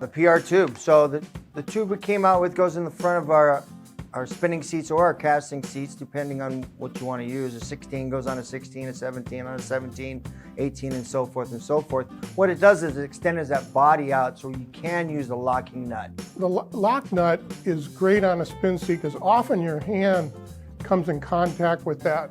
The PR tube. So the tube we came out with goes in the front of our spinning seats or our casting seats, depending on what you want to use. A 16 goes on a 16, a 17 on a 17, 18, and so forth and so forth. What it does is it extends that body out so you can use the locking nut. The lock nut is great on a spin seat because often your hand comes in contact with that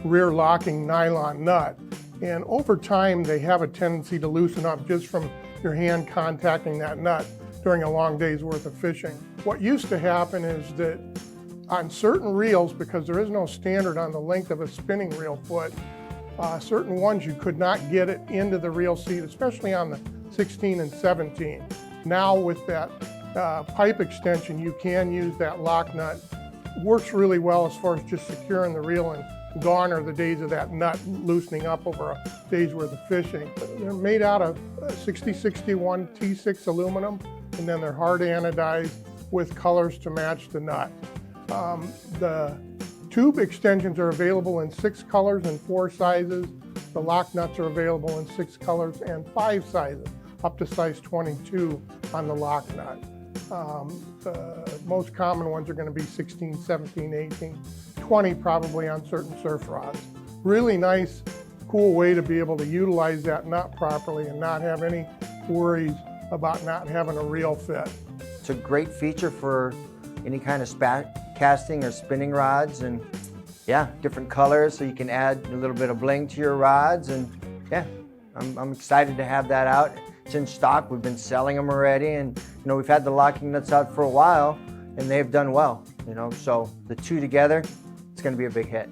rear locking nylon nut. And over time, they have a tendency to loosen up just from your hand contacting that nut during a long day's worth of fishing. What used to happen is that on certain reels, because there is no standard on the length of a spinning reel foot, certain ones you could not get it into the reel seat, especially on the 16 and 17. Now with that pipe extension, you can use that lock nut. Works really well as far as just securing the reel, and gone are the days of that nut loosening up over a day's worth of fishing. They're made out of 6061 T6 aluminum, and then they're hard anodized with colors to match the nut. The tube extensions are available in 6 colors and 4 sizes. The lock nuts are available in 6 colors and 5 sizes, up to size 22 on the lock nut. The most common ones are going to be 16, 17, 18, 20 probably on certain surf rods. Really nice, cool way to be able to utilize that nut properly and not have any worries about not having a reel fit. It's a great feature for any kind of casting or spinning rods, and yeah, different colors so you can add a little bit of bling to your rods. And yeah, I'm excited to have that out. It's in stock. We've been selling them already, and you know, we've had the locking nuts out for a while and they've done well, you know, so the two together, it's going to be a big hit.